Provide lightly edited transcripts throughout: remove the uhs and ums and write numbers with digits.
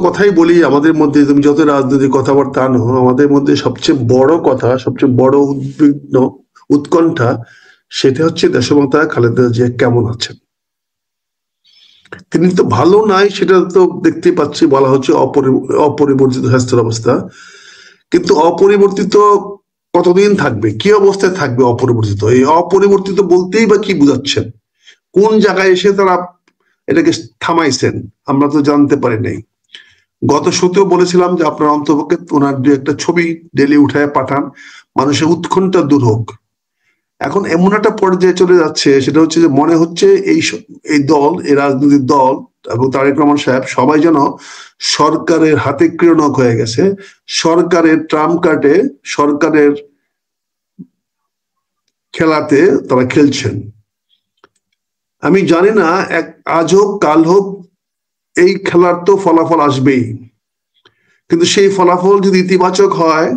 কথাই বলি, আমাদের মধ্যে তুমি যত রাজনৈতিক কথাবার্তা আনো, আমাদের মধ্যে সবচেয়ে বড় কথা, সবচেয়ে বড় উদ্বিগ্ন উৎকণ্ঠা, সেটা হচ্ছে দেশমাতা খালেদা জিয়া কেমন আছেন। তিনি তো ভালো নাই, সেটা তো দেখতে পাচ্ছি, বলা হচ্ছে অপরিবর্তিত স্বাস্থ্যের অবস্থা। কিন্তু অপরিবর্তিত কতদিন থাকবে, কি অবস্থায় থাকবে অপরিবর্তিত? এই অপরিবর্তিত বলতেই বা কি বুঝাচ্ছেন? কোন জায়গায় এসে তারা এটাকে থামাইছেন আমরা তো জানতে পারি নাই। গত সতেও বলেছিলাম যে আপনার অন্তপক্ষে ওনার দু একটা ছবি ডেলি উঠায় পাঠান, মানুষের উৎকণ্ঠা দূর হোক। এখন এমন একটা পর্যায়ে চলে যাচ্ছে, সেটা হচ্ছে যে মনে হচ্ছে এই দল, এই রাজনৈতিক দল এবং তারেক রহমান সাহেব সবাই যেন সরকারের হাতে ক্রীড়নক হয়ে গেছে, সরকারের ট্রাম্প কার্ডে, সরকারের খেলাতে তারা খেলছেন। আমি জানি না, আজ হোক কাল হোক এই খেলার তো ফলাফল আসবেই, কিন্তু সেই ফলাফল যদি ইতিবাচক হয়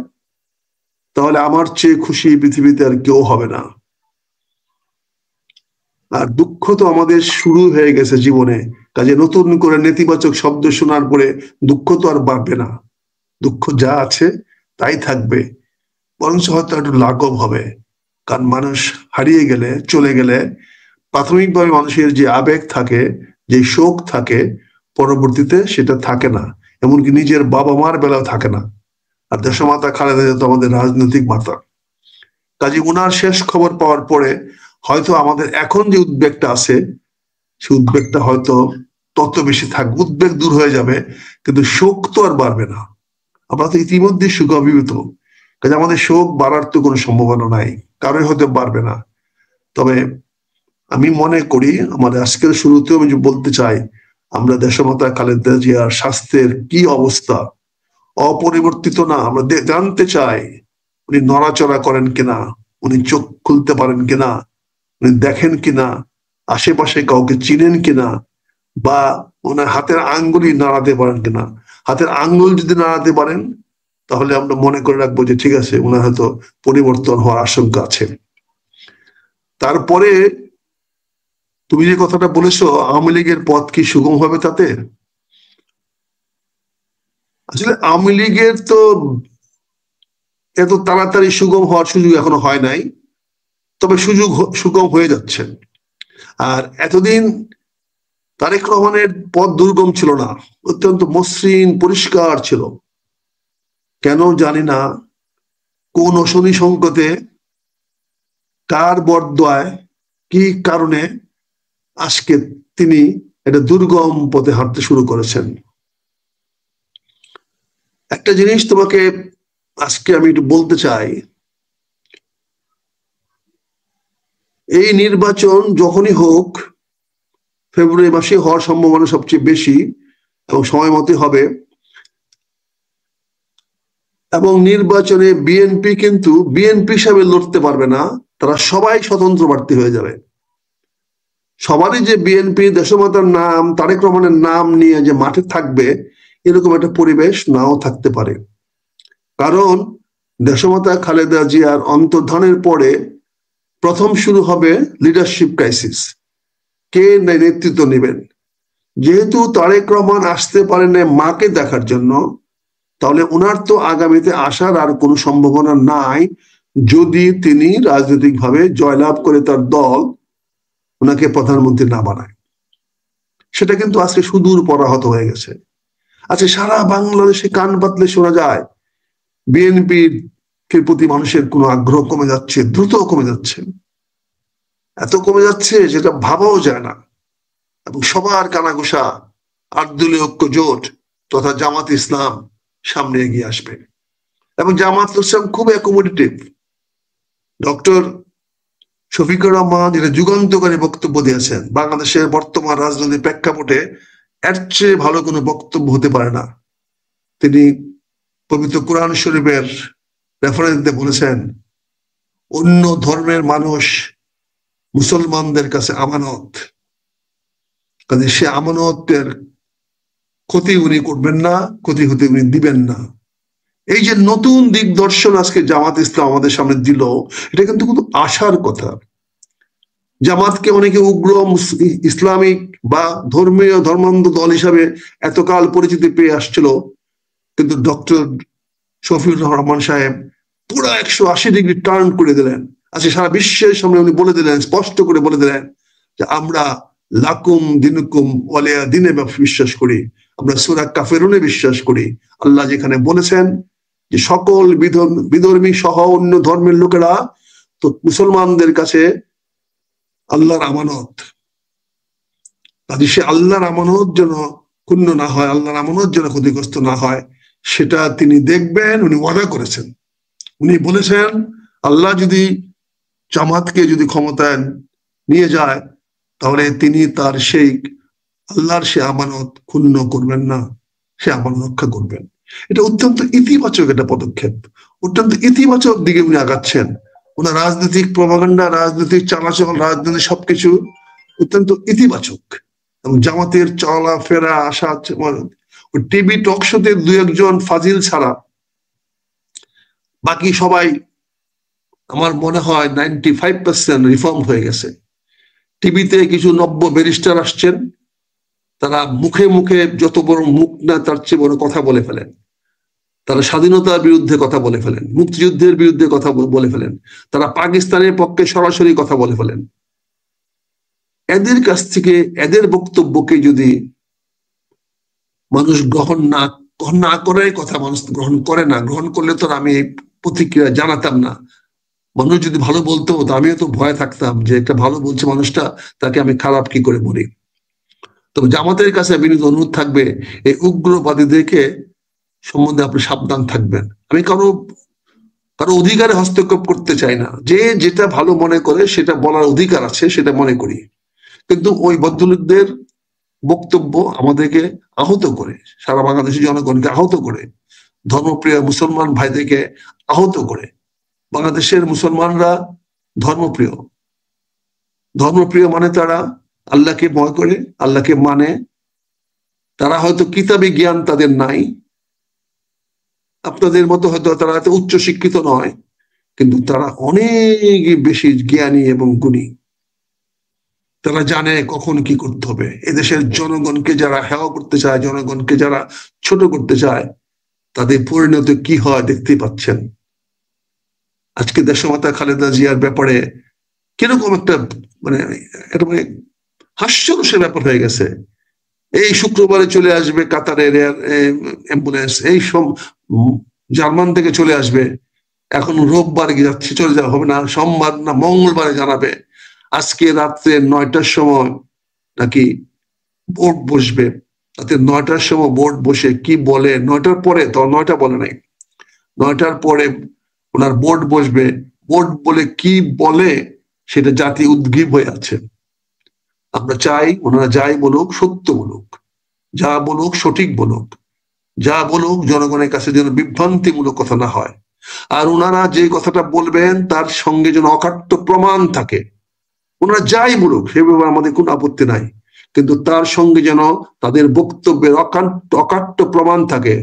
তাহলে আমার চেয়ে খুশি পৃথিবীতে আর কেউ হবে না। আর দুঃখ তো আমাদের শুরু হয়ে গেছে জীবনে, কাজে নতুন করে নেতিবাচক শব্দ শোনার পরে দুঃখ তো আর বাড়বে না। দুঃখ যা আছে তাই থাকবে, বরঞ্চ হয়তো একটু লাঘব হবে। কারণ মানুষ হারিয়ে গেলে, চলে গেলে প্রাথমিকভাবে মানুষের যে আবেগ থাকে, যে শোক থাকে, পরবর্তীতে সেটা থাকে না। এমনকি নিজের বাবা মার বেলাও থাকে না। আর দেশমাতা খালেদা জিয়া তো আমাদের রাজনৈতিক মাতা। কাজে উনার শেষ খবর পাওয়ার পরে হয়তো আমাদের এখন যে উদ্বেগটা আছে, সেই উদ্বেগটা হয়তো তত বেশি থাকবে। উদ্বেগ দূর হয়ে যাবে, কিন্তু শোক তো আর বাড়বে না। আমরা তো ইতিমধ্যে শোকাভিভূত, কাজে আমাদের শোক বাড়ার তো কোনো সম্ভাবনা নাই, কারোই হতে পারবে না। তবে আমি মনে করি, আমাদের আজকের শুরুতেও আমি বলতে চাই, আমরা দেশমাতা খালেদা জিয়ার স্বাস্থ্যের কি অবস্থা, অপরিবর্তিত না, আমরা জানতে চাই উনি নড়াচড়া করেন কিনা, উনি চোখ খুলতে পারেন কিনা, উনি দেখেন কিনা, আশেপাশে কাউকে চিনেন কিনা, বা ওনার হাতের আঙ্গুলই নাড়াতে পারেন কিনা। হাতের আঙ্গুল যদি নাড়াতে পারেন তাহলে আমরা মনে করে রাখবো যে ঠিক আছে, ওনার হয়তো পরিবর্তন হওয়ার আশঙ্কা আছে। তারপরে তুমি যে কথাটা বলেছো, আওয়ামী লীগের পথ কি সুগম হবে তাতে? আসলে আওয়ামী লীগের তো এত তাড়াতাড়ি সুগম হওয়ার সুযোগ এখনো হয় নাই, তবে সুযোগ সুগম হয়ে যাচ্ছে। আর এতদিন তারেক রহমানের পথ দুর্গম ছিল না, অত্যন্ত মসৃণ পরিষ্কার ছিল। কেন জানি না, কোন শনি সংকটে, কার বরদোয়ায়, কি কারণে আজকে তিনি এটা দুর্গম পথে হাঁটতে শুরু করেছেন। একটা জিনিস তোমাকে আজকে আমি একটু বলতে চাই, এই নির্বাচন যখনই হোক, ফেব্রুয়ারি মাসে হওয়ার সম্ভাবনা সবচেয়ে বেশি এবং সময় মতো হবে। এবং নির্বাচনে বিএনপি কিন্তু বিএনপি হিসাবে লড়তে পারবে না, তারা সবাই স্বতন্ত্র প্রার্থী হয়ে যাবে। সবারই যে বিএনপি দেশমাতার নাম, তারেক রহমানের নাম নিয়ে যে মাঠে থাকবে, এরকম একটা পরিবেশ নাও থাকতে পারে। কারণ দেশমাতা খালেদা জিয়ার অন্তর্ধানের পরে প্রথম শুরু হবে লিডারশিপ ক্রাইসিস। কে নেতৃত্ব নেবেন? যেহেতু তারেক রহমান আসতে পারেন না মাকে দেখার জন্য, তাহলে ওনার তো আগামীতে আসার আর কোনো সম্ভাবনা নাই, যদি তিনি রাজনৈতিকভাবে জয়লাভ করে তার দল ওনাকে প্রধানমন্ত্রী না বানায়। সেটা কিন্তু আজকে সুদূর পরাহত হয়ে গেছে। আচ্ছা, সারা বাংলাদেশে কান পাতলে শোনা যায় বিএনপির প্রতি মানুষের কোনো আগ্রহ কমে যাচ্ছে, দ্রুত কমে যাচ্ছে, এত কমে যাচ্ছে যেটা ভাবাও যায় না। এবং সবার কানাঘুষা ৮ দলীয় ঐক্য জোট তথা জামাত ইসলাম সামনে এগিয়ে আসবে। এবং জামাত ইসলাম খুব অ্যাকোমোডেটিভ। ডক্টর শফিকুর রহমান যেটা যুগান্তকারী বক্তব্য দিয়েছেন, বাংলাদেশের বর্তমান রাজনৈতিক প্রেক্ষাপটে এর চেয়ে ভালো কোনো বক্তব্য হতে পারে না। তিনি পবিত্র কোরআন শরীফের রেফারেন্স দিয়ে বলেছেন, অন্য ধর্মের মানুষ মুসলমানদের কাছে আমানত, কাজে সে আমানতের ক্ষতি উনি করবেন না, ক্ষতি হতে উনি দিবেন না। এই যে নতুন দিগদর্শন আজকে জামাত ইসলাম আমাদের সামনে দিল, এটা কিন্তু আশার কথা। জামাতকে অনেকে উগ্র ইসলামিক বা ধর্মীয় ধর্মান্ধ দল হিসাবে এতকাল পরিচিতি পেয়ে আসছিল, কিন্তু ডক্টর শফিউর রহমান সাহেব পুরো 180 ডিগ্রি টার্ন করে দিলেন। আজকে সারা বিশ্বের সামনে উনি বলে দিলেন, স্পষ্ট করে বলে দিলেন যে আমরা লাকুম দিনুকুম ওয়ালিয়া দিনে বিশ্বাস করি, আমরা সূরা কাফিরুনে বিশ্বাস করি। আল্লাহ যেখানে বলেছেন যে সকল বিধর্মী সহ অন্য ধর্মের লোকেরা তো মুসলমানদের কাছে আল্লাহর আমানত, কাজে সে আল্লাহর আমানত যেন ক্ষুণ্ণ না হয়, আল্লাহর আমানত যেন ক্ষতিগ্রস্ত না হয়, সেটা তিনি দেখবেন। উনি ওয়াদা করেছেন, উনি বলেছেন আল্লাহ যদি জামাতকে যদি ক্ষমতায় নিয়ে যায় তাহলে তিনি তার সেই আল্লাহর সে আমানত ক্ষুণ্ণ করবেন না, সে আমানত রক্ষা করবেন। এটা অত্যন্ত ইতিবাচক একটা পদক্ষেপ, অত্যন্ত ইতিবাচক দিকে উনি আগাচ্ছেন। ওনার রাজনৈতিক প্রভাকাণ্ডা, রাজনৈতিক চালাচল, রাজনৈতিক সবকিছু অত্যন্ত ইতিবাচক। এবং জামাতের চলাফেরা আসা, টিভি টক শোতে 2-1 ফাজিল ছাড়া বাকি সবাই আমার মনে হয় 95% রিফর্ম হয়ে গেছে। টিভিতে কিছু নব্য ব্যারিস্টার আসছেন, তারা মুখে মুখে যত বড় মুখ না তার চেয়ে বড় কথা বলে ফেলেন। তারা স্বাধীনতার বিরুদ্ধে কথা বলে ফেলেন, মুক্তিযুদ্ধের বিরুদ্ধে কথা বলে ফেলেন, তারা পাকিস্তানের পক্ষে সরাসরি কথা বলে ফেলেন। এদের কাছ থেকে এদের বক্তব্যকে যদি মানুষ গ্রহণ না করে, কথা মানুষ গ্রহণ করে না, গ্রহণ করলে তো আমি প্রতিক্রিয়া জানাতাম না। মানুষ যদি ভালো বলতো তো আমিও তো ভয় থাকতাম যে একটা ভালো বলছে মানুষটা, তাকে আমি খারাপ কি করে বলি। তবে জামাতের কাছে বিনীত অনুরোধ থাকবে, এই উগ্রবাদীদেরকে সম্বন্ধে আপনি সাবধান থাকবেন। আমি কারো অধিকারে হস্তক্ষেপ করতে চাই না, যে যেটা ভালো মনে করে সেটা বলার অধিকার আছে, সেটা মনে করি। কিন্তু ওই ভদ্রলোকদের বক্তব্য আমাদেরকে আহত করে, সারা বাংলাদেশের জনগণকে আহত করে, ধর্মপ্রিয় মুসলমান ভাইদেরকে আহত করে। বাংলাদেশের মুসলমানরা ধর্মপ্রিয়, ধর্মপ্রিয় মানে তারা আল্লাহকে ভয় করে, আল্লাহকে মানে। তারা হয়তো কিতাবি জ্ঞান তাদের নাই, আপনাদের মতো হয়তো তারা এত উচ্চ শিক্ষিত নয়, কিন্তু তারা অনেক বেশি জ্ঞানী এবং গুণী। তারা জানে কখন কি করতে হবে। এদেশের জনগণকে যারা হেয় করতে চায়, জনগণকে যারা ছোট করতে চায়, তাদের পরিণতি কি হয় দেখতেই পাচ্ছেন। আজকে দেশমাতা খালেদা জিয়ার ব্যাপারে কিরকম একটা এটা হাস্যরসের ব্যাপার হয়ে গেছে। এই শুক্রবারে চলে আসবে কাতারের অ্যাম্বুলেন্স, এই সব জার্মান থেকে চলে আসবে, এখন রোববার যাচ্ছে, চলে যাওয়া হবে না, সোমবার না মঙ্গলবারে জানাবে। আজকে রাত্রে 9টার সময় নাকি বোর্ড বসবে, রাতে 9টার সময় বোর্ড বসে কি বলে, 9টার পরে, তো 9টা বলে নাই, 9টার পরে ওনার বোর্ড বসবে, বোর্ড বলে কি বলে সেটা জাতি উদ্গ্রীব হয়ে আছে। আমরা চাই ওনারা যাই বলুক সত্য বলুক, যা বলুক সঠিক বলুক, যা বলুক জনগণের কাছে যেন বিভ্রান্তিমূলক কথা না হয়। আর ওনারা যে কথাটা বলবেন তার সঙ্গে যেন অকাট্য প্রমাণ থাকে। ওনারা যাই বলুক সে ব্যাপারে আমাদের কোনো আপত্তি নাই, কিন্তু তার সঙ্গে যেন তাদের বক্তব্যের অকাট্য প্রমাণ থাকে।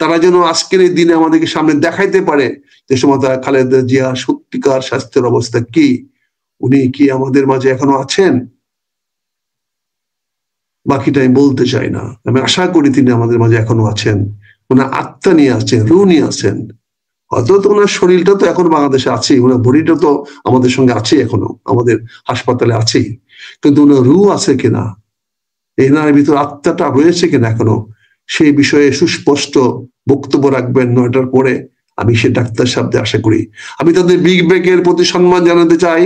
তারা যেন আজকের এই দিনে আমাদেরকে সামনে দেখাইতে পারে যে সমতা খালেদা জিয়া সত্যিকার স্বাস্থ্যের অবস্থা কি, উনি কি আমাদের মাঝে এখনো আছেন। বাকিটা আমি বলতে চাই না, আমি আশা করি তিনি আমাদের মাঝে এখনো আছেন, ওনার আত্মা নিয়ে আছেন, রু নিয়ে আছেন। হয়তো তো ওনার শরীরটা তো এখন বাংলাদেশে আছেই, ওনার বডিটা তো আমাদের সঙ্গে আছে, এখনো আমাদের হাসপাতালে আছেই, কিন্তু ওনার রু আছে কিনা, এনার ভিতর আত্মাটা রয়েছে কিনা এখনো, সেই বিষয়ে সুস্পষ্ট বক্তব্য রাখবেন 9টার পরে। আমি সে ডাক্তার সাহেবদের আশা করি। আমি তাদের বিবেকের প্রতি সম্মান জানাতে চাই,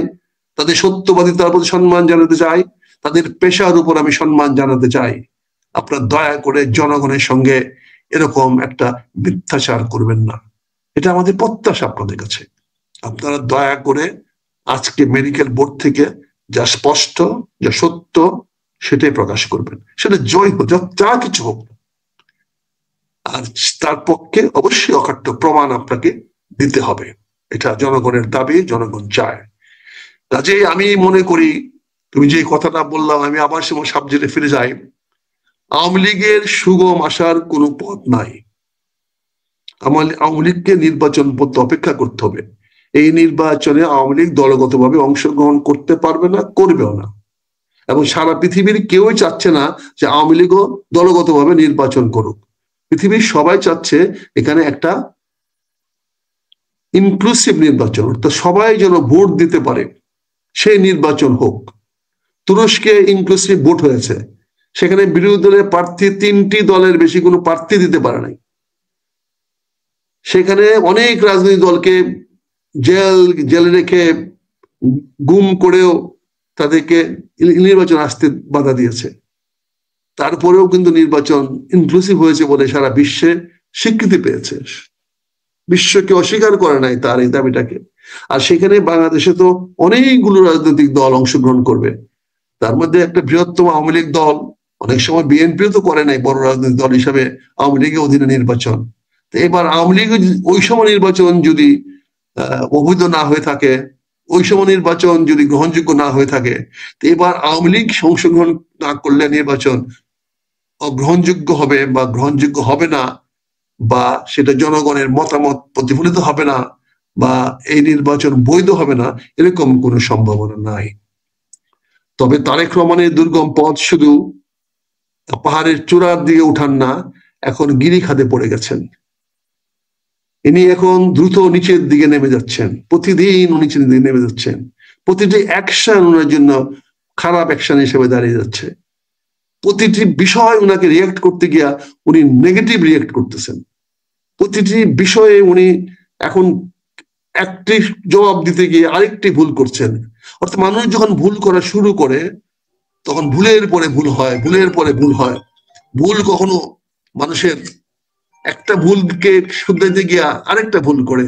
তাদের সত্যবাদিতার প্রতি সম্মান জানাতে চাই, তাদের পেশার উপর আমি সম্মান জানাতে চাই। আপনারা দয়া করে জনগণের সঙ্গে এরকম একটা মিথ্যাচার করবেন না, এটা আমাদের প্রত্যাশা আপনাদের কাছে। আপনারা দয়া করে আজকে মেডিকেল বোর্ড থেকে যা স্পষ্ট, যা সত্য সেটাই প্রকাশ করবেন, সেটা জয় হোক, যা কিছু হোক। আর তার পক্ষে অবশ্যই অকাট্য প্রমাণ আপনাকে দিতে হবে, এটা জনগণের দাবি, জনগণ চায়। কাজেই আমি মনে করি তুমি যে কথাটা বললাম, আমি আবার সে সাবজেক্টে ফিরে যাই। আওয়ামী লীগের সুগম আসার কোনো পথ নাই। আওয়ামী লীগকে নির্বাচন পথ অপেক্ষা করতে হবে। এই নির্বাচনে আওয়ামী লীগ দলগতভাবে অংশগ্রহণ করতে পারবে না, করবেও না। এবং সারা পৃথিবীর কেউই চাচ্ছে না যে আওয়ামী লীগও দলগতভাবে নির্বাচন করুক। পৃথিবীর সবাই চাচ্ছে এখানে একটা ইনক্লুসিভ নির্বাচন, অর্থাৎ সবাই যেন ভোট দিতে পারে সেই নির্বাচন হোক। তুরস্কে ইনক্লুসিভ ভোট হয়েছে, সেখানে বিরোধী দলের প্রার্থী 3টি দলের বেশি কোনো প্রার্থী দিতে পারে নাই। সেখানে অনেক রাজনৈতিক দলকে জেলে রেখে গুম করেও তাদেরকে নির্বাচন আসতে বাধা দিয়েছে। তারপরেও কিন্তু নির্বাচন ইনক্লুসিভ হয়েছে বলে সারা বিশ্বে স্বীকৃতি পেয়েছে। বিশ্বকে অস্বীকার করে নাই তার এই দাবিটাকে। আর সেখানে বাংলাদেশে তো অনেকগুলো রাজনৈতিক দল অংশগ্রহণ করবে, তার মধ্যে একটা বৃহত্তম আওয়ামী লীগ দল, অনেক সময় বিএনপিও তো করে নাই বড় রাজনৈতিক দল হিসাবে আওয়ামী লীগের অধীনে নির্বাচন। তো এবার আওয়ামী লীগ ওই সময় নির্বাচন যদি অবৈধ না হয়ে থাকে, ওই সময় নির্বাচন যদি গ্রহণযোগ্য না হয়ে থাকে, তো এবার আওয়ামী লীগ অংশগ্রহণ না করলে নির্বাচন অগ্রহণযোগ্য হবে বা গ্রহণযোগ্য হবে না, বা সেটা জনগণের মতামত প্রতিফলিত হবে না, বা এই নির্বাচন বৈধ হবে না, এরকম কোনো সম্ভাবনা নাই। তবে তারেক রহমানের দুর্গম পথ শুধু পাহাড়ের চূড়ার দিকে উঠান না, এখন গিরিখাদে পড়ে গেছেন। ইনি এখন দ্রুত নিচের দিকে নেমে যাচ্ছেন, প্রতিদিন নিচের দিকে নেমে যাচ্ছেন। প্রতিটি অ্যাকশন ওনার জন্য খারাপ অ্যাকশন হিসেবে দাঁড়িয়ে যাচ্ছে। প্রতিটি বিষয় উনাকে রিয়াক্ট করতে গিয়া উনি নেগেটিভ রিয়াক্ট করতেছেন। প্রতিটি বিষয়ে উনি এখন একটি জবাব দিতে গিয়ে আরেকটি ভুল করছেন। অর্থাৎ মানুষ যখন ভুল করা শুরু করে তখন ভুলের পরে ভুল হয়, ভুলের পরে ভুল হয়। ভুল কখনো মানুষের একটা ভুলকে শুধরাতে গিয়া আরেকটা ভুল করে,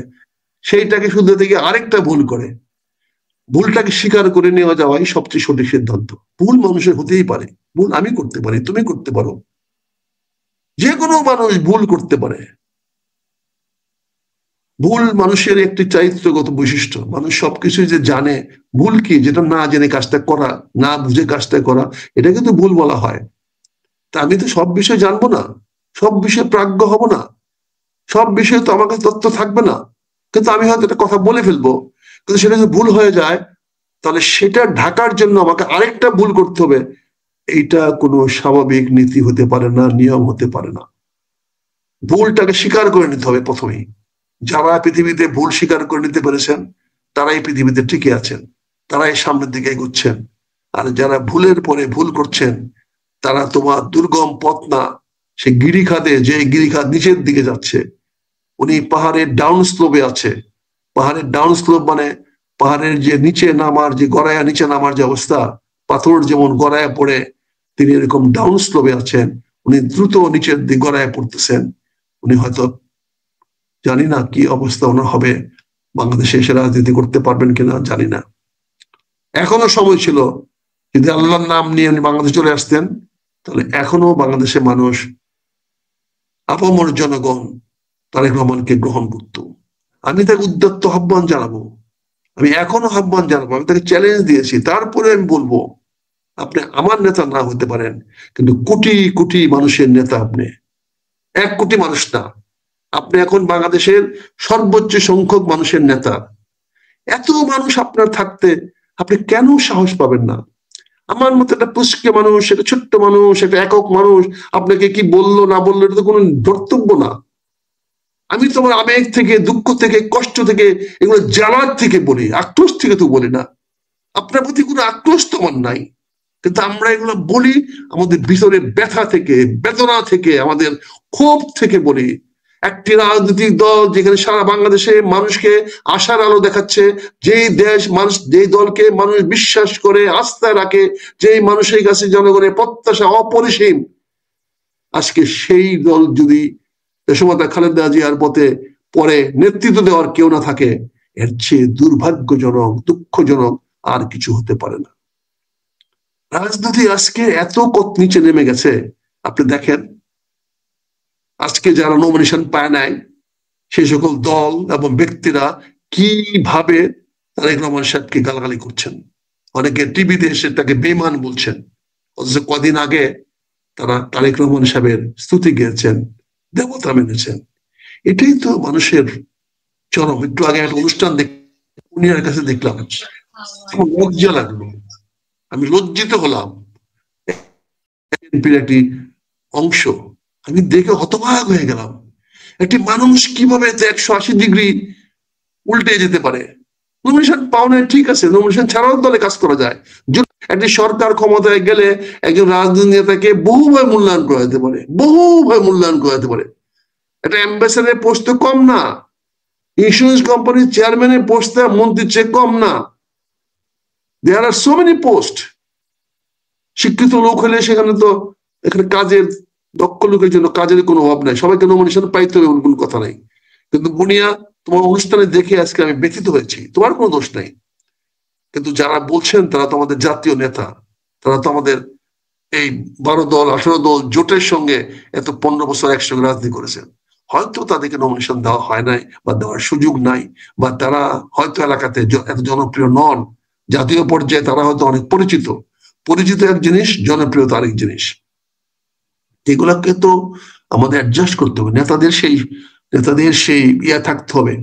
সেইটাকে শুধরাতে গিয়ে আরেকটা ভুল করে। ভুলটাকে স্বীকার করে নেওয়া যাওয়াই সবচেয়ে সঠিক সিদ্ধান্ত। ভুল মানুষের হতেই পারে, ভুল আমি করতে পারি, তুমি করতে পারো, যে কোনো মানুষ ভুল করতে পারে। ভুল মানুষের একটি চারিত্রগত বৈশিষ্ট্য। মানুষ সবকিছু যে জানে, ভুল কি যেটা না জেনে কাজটা করা, না বুঝে কাজটা করা, এটা কিন্তু ভুল বলা হয়। তা আমি তো সব বিষয় জানবো না, সব বিষয়ে প্রাজ্ঞ হব না, সব বিষয়ে তো আমার কাছে তথ্য থাকবে না, কিন্তু আমি হয়তো একটা কথা বলে ফেলবো, কিন্তু সেটা যদি ভুল হয়ে যায় তাহলে সেটা ঢাকার জন্য আমাকে আরেকটা ভুল করতে হবে। এইটা কোনো স্বাভাবিক নীতি হতে পারে না, নিয়ম হতে পারে না। ভুলটাকে স্বীকার করে নিতে হবে প্রথমেই। যারা পৃথিবীতে ভুল স্বীকার করে নিতে পেরেছেন তারাই পৃথিবীতে টিকে আছেন, তারাই সামনের দিকে এগোচ্ছেন। আর যারা ভুলের পরে ভুল করছেন তারা তোমার দুর্গম পথ না, সে গিরিখাদে, যে গিরিখাদ নিচের দিকে যাচ্ছে। উনি পাহাড়ের ডাউন স্লোপে আছে। পাহাড়ের ডাউন স্লোপ মানে পাহাড়ের যে নিচে নামার, যে গড়ায়া নিচে নামার যে অবস্থা, পাথর যেমন গড়ায়া পড়ে, তিনি এরকম ডাউন স্লোপে আছেন। উনি দ্রুত নিচের দিকে গড়ায়া পড়তেছেন। উনি হয়তো, জানি না কি অবস্থা ওনার হবে, বাংলাদেশে এসে রাজনীতি করতে পারবেন কিনা জানি না। এখনো সময় ছিল, যদি আল্লাহর নাম নিয়ে উনি বাংলাদেশে চলে আসতেন তাহলে এখনো বাংলাদেশের মানুষ, আপামর জনগণ তারেক রহমানকে গ্রহণ করত। আমি তাকে উদ্যত্ত আহ্বান জানাবো, আমি এখনো আহ্বান জানাবো, আমি তাকে চ্যালেঞ্জ দিয়েছি। তারপরে আমি বলবো, আপনি আমার নেতা না হতে পারেন কিন্তু কোটি কোটি মানুষের নেতা আপনি, 1 কোটি মানুষ না, আপনি এখন বাংলাদেশের সর্বোচ্চ সংখ্যক মানুষের নেতা। এত মানুষ আপনার থাকতে আপনি কেন সাহস পাবেন না? আমার মতো একটা পুষ্কে মানুষ, একটা ছোট্ট মানুষ, একটা একক মানুষ আপনাকে কি বললো না বললো এটা তো কোনো ধর্তব্য না। আমি তোমার আবেগ থেকে, দুঃখ থেকে, কষ্ট থেকে, এগুলো জ্বালার থেকে বলি, আক্রোশ থেকে তো বলি না। আপনার প্রতি কোনো আক্রোশ তো আমার নাই, কিন্তু আমরা এগুলো বলি আমাদের ভিতরে ব্যথা থেকে, বেদনা থেকে, আমাদের ক্ষোভ থেকে বলি। একটি রাজনৈতিক দল যেখানে সারা বাংলাদেশে মানুষকে আশার আলো দেখাচ্ছে, যেই দেশ মানুষ, যেই দলকে মানুষ বিশ্বাস করে, আস্থা রাখে, যেই মানুষের কাছে জনগণের প্রত্যাশা অপরিসীম, আজকে সেই দল যদি দেশমাতা খালেদা জিয়ার পথে পরে নেতৃত্ব দেওয়ার কেউ না থাকে, এর চেয়ে দুর্ভাগ্যজনক, দুঃখজনক আর কিছু হতে পারে না। রাজনীতি আজকে এত নিচে নেমে গেছে। আপনি দেখেন আজকে যারা নমিনেশন পায় নাই সেই সকল দল এবং ব্যক্তিরা কিভাবে তারেক রহমান সাহেবকে গালাগালি করছেন। অনেকে টিভিতে এসে তাকে বেঈমান বলছেন, অথচ কদিন আগে তারা তারেক রহমান সাহেবের স্তুতি গেয়েছেন, দেবতা মেনেছেন। এটাই তো মানুষের চরম। একটু আগে একটা অনুষ্ঠান উনির কাছে দেখলাম, আমার লজ্জা লাগলো, আমি লজ্জিত হলাম। বিএনপির একটি অংশ, আমি দেখে হতবাক হয়ে গেলাম। একটি মানুষ কিভাবে 180 ডিগ্রি উল্টে যেতে পারে? নমিনেশন পাও নাই, ঠিক আছে, নমিনেশন ছাড়াও দলে কাজ করা যায়। একটি সরকার ক্ষমতায় গেলে একজন রাজনৈতিক নেতাকে বহুভাবে মূল্যায়ন করা যেতে পারে, বহুভাবে মূল্যায়ন করা যেতে পারে। একটা অ্যাম্বাসেডারের পোস্ট তো কম না, ইন্স্যুরেন্স কোম্পানির চেয়ারম্যানের পোস্ট মন্ত্রীর চেয়ে কম না। দেয়ার আর সো মেনি পোস্ট। শিক্ষিত লোক হলে সেখানে তো, এখানে কাজের, দক্ষ লোকের জন্য কাজের কোনো অভাব নাই, সবাইকে নমিনেশন পাইতে হবে কোনো কথা নাই। কিন্তু বুনিয়া, তোমার অনুষ্ঠানে দেখে আজকে আমি ব্যথিত হয়েছি, তোমার কোনো দোষ নাই। কিন্তু যারা বলছেন তারা তো আমাদের জাতীয় নেতা, তারা তো আমাদের এই 12 দল 18 দল জোটের সঙ্গে এত 15 বছর একসঙ্গে রাজনীতি করেছেন। হয়তো তাদেরকে নমিনেশন দেওয়া হয় নাই বা দেওয়ার সুযোগ নাই, বা তারা হয়তো এলাকাতে এত জনপ্রিয় নন। জাতীয় পর্যায়ে তারা হয়তো অনেক পরিচিত, পরিচিত এক জিনিস, জনপ্রিয়তা আরেক জিনিস। এগুলাকে তো আমাদের অ্যাডজাস্ট করতে হবে, নেতাদের সেই ইয়া থাকতে হবে।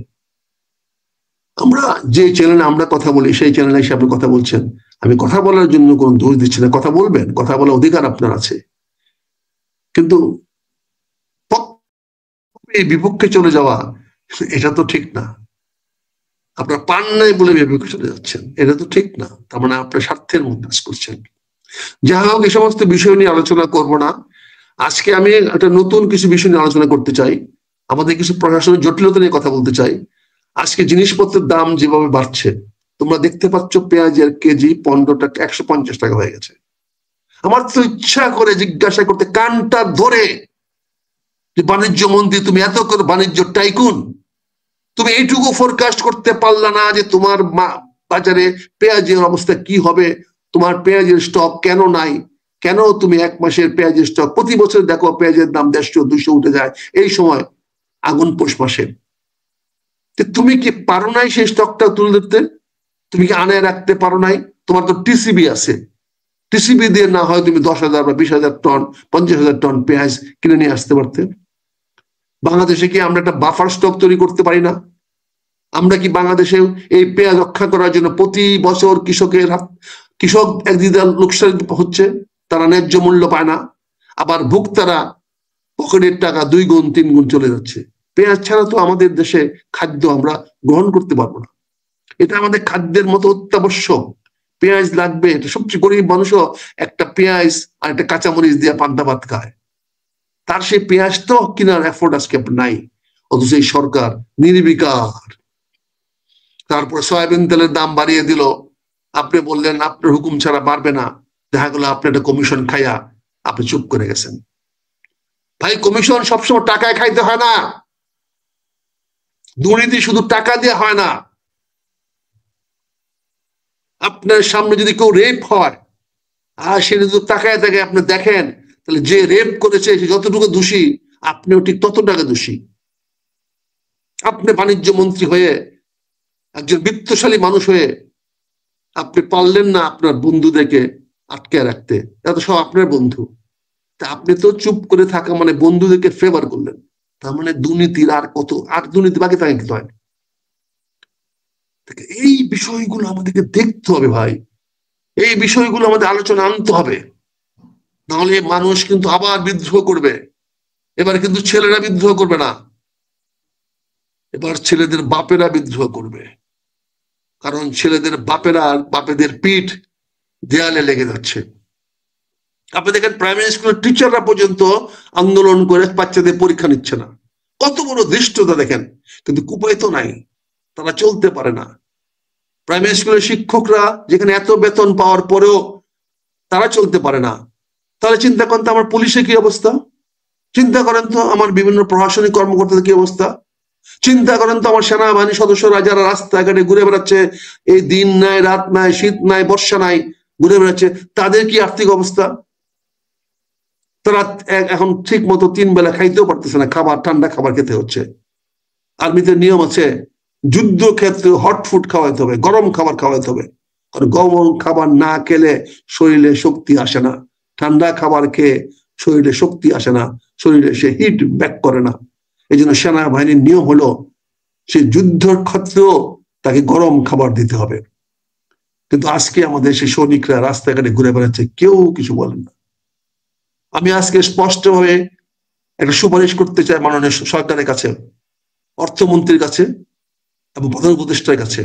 আমরা যে চ্যানেলে আমরা কথা বলি সেই চ্যানেলে এসে আপনি কথা বলছেন, আমি কথা বলার জন্য কোনো দোষ দিচ্ছি না, কথা বলবেন, কথা বলার অধিকার আপনার আছে। কিন্তু এই বিপক্ষে চলে যাওয়া, এটা তো ঠিক না। আপনার পান নাই বলে বিপক্ষে চলে যাচ্ছেন, এটা তো ঠিক না। তার মানে আপনার স্বার্থের মধ্যে কাজ করছেন। যাই হোক, এই সমস্ত বিষয় নিয়ে আলোচনা করব না আজকে। আমি একটা নতুন কিছু বিষয় নিয়ে আলোচনা করতে চাই, আমাদের কিছু প্রশাসনিক জটিলতা নিয়ে কথা বলতে চাই। আজকে জিনিসপত্রের দাম যেভাবে বাড়ছে, তোমরা দেখতে পাচ্ছ পেঁয়াজের কেজি 15 টাকা 150 টাকা হয়ে গেছে। আমার তো ইচ্ছা করে জিজ্ঞাসা করতে, কানটা ধরে, যে বাণিজ্য মন্ত্রী তুমি এত করে বাণিজ্য টাইকুন, তুমি এইটুকু ফোরকাস্ট করতে পারলা না যে তোমার বাজারে পেঁয়াজের অবস্থা কি হবে? তোমার পেঁয়াজের স্টক কেন নাই? কেন তুমি 1 মাসের পেঁয়াজের স্টক, প্রতি বছর দেখো পেঁয়াজের দাম 150-200 উঠে যায় এই সময়, আগুন পৌষ মাসে। তুমি কি পারো নাই সেই স্টকটা তুলে ধরতে? তুমি কি আনায় রাখতে পারো নাই? তোমার তো টিসিবি আছে, টিসিবি দিয়ে না হয় তুমি 10,000 বা 20,000 টন 50,000 টন পেঁয়াজ কিনে নিয়ে আসতে পারতে। বাংলাদেশে কি আমরা একটা বাফার স্টক তৈরি করতে পারি না? আমরা কি বাংলাদেশে এই পেঁয়াজ রক্ষা করার জন্য প্রতি বছর কৃষক একদিকে লোকসান হচ্ছে, তারা ন্যায্য মূল্য পায় না, আবার ভোক্তারা পকেটের টাকা 2 গুণ 3 গুণ চলে যাচ্ছে। পেঁয়াজ ছাড়া তো আমাদের দেশে খাদ্য আমরা গ্রহণ করতে পারবো না, এটা আমাদের খাদ্যের মতো অত্যাবশ্যক। পেঁয়াজ লাগবে, এটা সবচেয়ে গরিব মানুষও একটা পেঁয়াজ আর একটা কাঁচামরিচ দিয়ে পান্তা ভাত খায়, তার সেই পেঁয়াজ তো কিনার এফোর্ট আজকে নাই। অথচ এই সরকার নির্বিকার। তারপর সয়াবিন তেলের দাম বাড়িয়ে দিল, আপনি বললেন আপনার হুকুম ছাড়া বাড়বে না, দেখা গেল আপনি একটা কমিশন খাইয়া আপনি চুপ করে গেছেন। ভাই, কমিশন সবসময় টাকায় খাইতে হয় না, দুর্নীতি শুধু টাকা দিয়ে হয় না। আপনার সামনে যদি কেউ রেপ হয় আর সে যদি তাকায় থাকে আপনি দেখেন, তাহলে যে রেপ করেছে সে যতটুকু দোষী, আপনিও ঠিক তত টাকা দোষী। আপনি বাণিজ্য মন্ত্রী হয়ে, একজন বিত্তশালী মানুষ হয়ে আপনি পারলেন না আপনার বন্ধুদেরকে আটকে রাখতে, এত সব আপনার বন্ধু, তা আপনি তো চুপ করে থাকা মানে বন্ধুদেরকে ফেভার করলেন। তার মানে দুর্নীতির আর কত, আর দুর্নীতি বাকি থাকে কিন্তু হয়। এই বিষয়গুলো আমাদেরকে দেখতে হবে ভাই, এই বিষয়গুলো আমাদের আলোচনা আনতে হবে, নাহলে মানুষ কিন্তু আবার বিদ্রোহ করবে। এবার কিন্তু ছেলেরা বিদ্রোহ করবে না, এবার ছেলেদের বাপেরা বিদ্রোহ করবে। কারণ ছেলেদের বাপেরা, বাপেদের পিঠ দেয়ালে লেগে যাচ্ছে। আপনি দেখেন প্রাইমারি স্কুলের টিচাররা পর্যন্ত আন্দোলন করে বাচ্চাদের পরীক্ষা নিচ্ছে না, কত বড় ধৃষ্টতা দেখেন। কিন্তু উপায় তো নাই, তারা চলতে পারে না। প্রাইমারি স্কুলের শিক্ষকরা যেখানে এত বেতন পাওয়ার পরেও তারা চলতে পারে না, তাহলে চিন্তা করেন তো আমার পুলিশের কি অবস্থা, চিন্তা করেন তো আমার বিভিন্ন প্রশাসনিক কর্মকর্তাদের কি অবস্থা, চিন্তা করেন তো আমার সেনাবাহিনী সদস্যরা যারা রাস্তাঘাটে ঘুরে বেড়াচ্ছে, এই দিন নাই রাত নাই শীত নাই বর্ষা নাই ঘুরে বেড়াচ্ছে, তাদের কি আর্থিক অবস্থা? তারা এখন ঠিক মতো 3 বেলা খাইতেও পারতেছে না, খাবার ঠান্ডা খাবার খেতে হচ্ছে। আর্মিতে নিয়ম আছে, যুদ্ধ ক্ষেত্রে হট ফুড খাওয়াইতে হবে, গরম খাবার খাওয়াইতে হবে, কারণ গরম খাবার না খেলে শরীরে শক্তি আসে না, ঠান্ডা খাবার খেয়ে শরীরে শক্তি আসে না, শরীরে সে হিট ব্যাক করে না। এই জন্য সেনাবাহিনীর নিয়ম হলো সে যুদ্ধের ক্ষেত্রেও তাকে গরম খাবার দিতে হবে। কিন্তু আজকে আমাদের সেই সৈনিকরা রাস্তাঘাটে ঘুরে বেড়াচ্ছে, কেউ কিছু বলেন না। আমি আজকে স্পষ্টভাবে একটা সুপারিশ করতে চাই মাননীয় সরকারের কাছে, অর্থমন্ত্রীর কাছে এবং প্রধান উপদেষ্টার কাছে।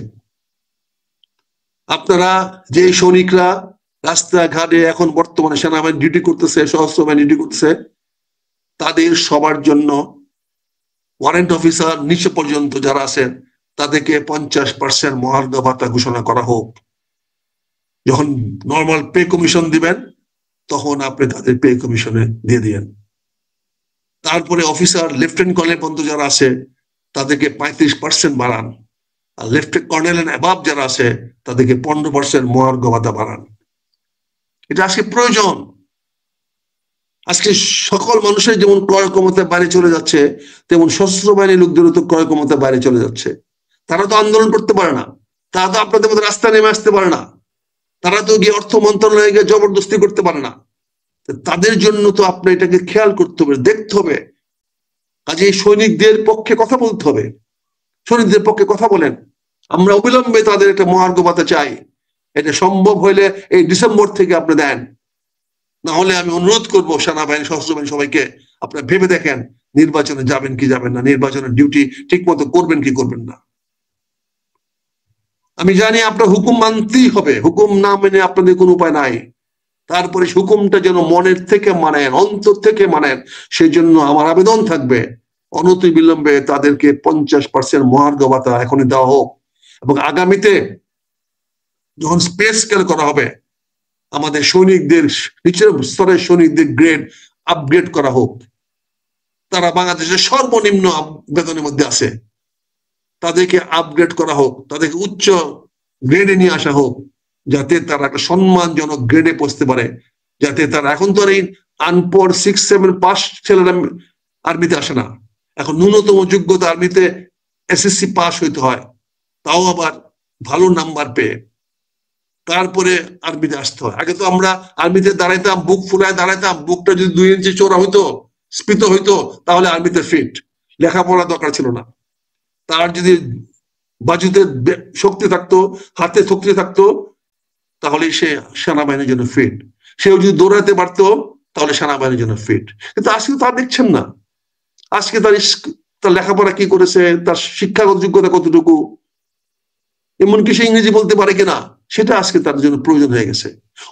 আপনারা যে সৈনিকরা রাস্তাঘাটে এখন বর্তমানে সেনাবাহিনী ডিউটি করতেছে, সশস্ত্র বাহিনী ডিউটি করতেছে, তাদের সবার জন্য ওয়ারেন্ট অফিসার নিচে পর্যন্ত যারা আছেন তাদেরকে 50% মহার্ঘ ভাতা ঘোষণা করা হোক। যখন নর্মাল পে কমিশন দিবেন তখন আপনি তাদের পে কমিশনে দিয়ে দিয়েন। তারপরে অফিসার লেফটেন্যান্ট কর্নেল পর্যন্ত যারা আছে তাদেরকে 35% বাড়ান, আর লেফটেন্যান্ট কর্নেল এন্ড অ্যাবাভ যারা আছে তাদেরকে 15% মহার্ঘ ভাতা বাড়ান। এটা আজকে প্রয়োজন। আজকে সকল মানুষের যেমন ক্রয় ক্ষমতা বাইরে চলে যাচ্ছে, তেমন সশস্ত্র বাহিনীর লোকদেরও তো ক্রয় ক্ষমতা বাইরে চলে যাচ্ছে। তারা তো আন্দোলন করতে পারে না, তারা তো আপনাদের মধ্যে রাস্তায় নেমে আসতে পারে না, তারা তো গিয়ে অর্থ মন্ত্রণালয়ে গিয়ে জবরদস্তি করতে পারে না। তাদের জন্য তো আপনি এটাকে খেয়াল করতে হবে, দেখতে হবে। কাজে সৈনিকদের পক্ষে কথা বলতে হবে, সৈনিকদের পক্ষে কথা বলেন। আমরা অবিলম্বে তাদের একটা মহার্ঘ ভাতা চাই। এটা সম্ভব হইলে এই ডিসেম্বর থেকে আপনি দেন, না হলে আমি অনুরোধ করবো সেনাবাহিনী, সশস্ত্র বাহিনী সবাইকে, আপনারা ভেবে দেখেন নির্বাচনে যাবেন কি যাবেন না, নির্বাচনের ডিউটি ঠিক মতো করবেন কি করবেন না। আমি জানি আপনার হুকুম মানতেই হবে, হুকুম না মেনে আপনাদের কোনো উপায় নাই। তারপরে হুকুমটা যেন মনের থেকে মানেন, অন্তর থেকে মানেন, সেই জন্য আমার আবেদন থাকবে অনতি বিলম্বে তাদেরকে 50% মহার্ঘ ভাতা এখনই দেওয়া হোক। এবং আগামীতে যখন স্পেস স্কেল করা হবে, আমাদের সৈনিকদের, নিচের স্তরের সৈনিকদের গ্রেড আপগ্রেড করা হোক। তারা বাংলাদেশের সর্বনিম্ন বেতনের মধ্যে আছে, তাদেরকে আপগ্রেড করা হোক, তাদেরকে উচ্চ গ্রেডে নিয়ে আসা হোক, যাতে তারা একটা সম্মানজনক গ্রেডে পৌঁছতে পারে। যাতে তারা, এখন তো আর এই আনপড় 6-7 পাস ছেলেরা আর্মিতে আসে না, এখন ন্যূনতম যোগ্যতা আর্মিতে এসএসসি পাস হইতে হয়, তাও আবার ভালো নাম্বার পেয়ে তারপরে আর্মিতে আসতে হয়। আগে তো আমরা আর্মিতে দাঁড়াইতাম, বুক ফুলায় দাঁড়াইতাম, বুকটা যদি 2 ইঞ্চি চওড়া হইতো, স্ফীত হইতো, তাহলে আর্মিতে ফিট, লেখাপড়া দরকার ছিল না। তার যদি বাজুতে শক্তি থাকতো, হাতে শক্তি থাকতো, তাহলে সে সেনাবাহিনীর জন্য ফিট। সেও যদি দৌড়াতে পারতো তাহলে সেনাবাহিনীর জন্য ফিট। কিন্তু আজকে তা দেখছেন না। আজকে তার লেখাপড়া কি করেছে, তার শিক্ষাগত যোগ্যতা কতটুকু, এমনকি সে ইংরেজি বলতে পারে কিনা, সেটা আজকে তার জন্য প্রয়োজন হয়ে গেছে।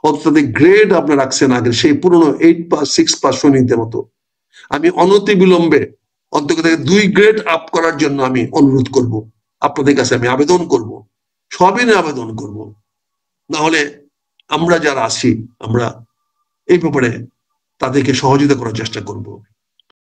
অথচ তাদের গ্রেড আপনি রাখছেন আগে সেই পুরনো 8 পাস 6 পাস সৈনিকদের মতো। আমি অনতি বিলম্বে অন্তত 2 গ্রেড আপ করার জন্য আমি অনুরোধ করব, আপনাদের কাছে আমি আবেদন করব, সবিনয়ে আবেদন করব। না হলে আমরা যারা আছি, আমরা এই ব্যাপারে তাদেরকে সহযোগিতা করার চেষ্টা করব।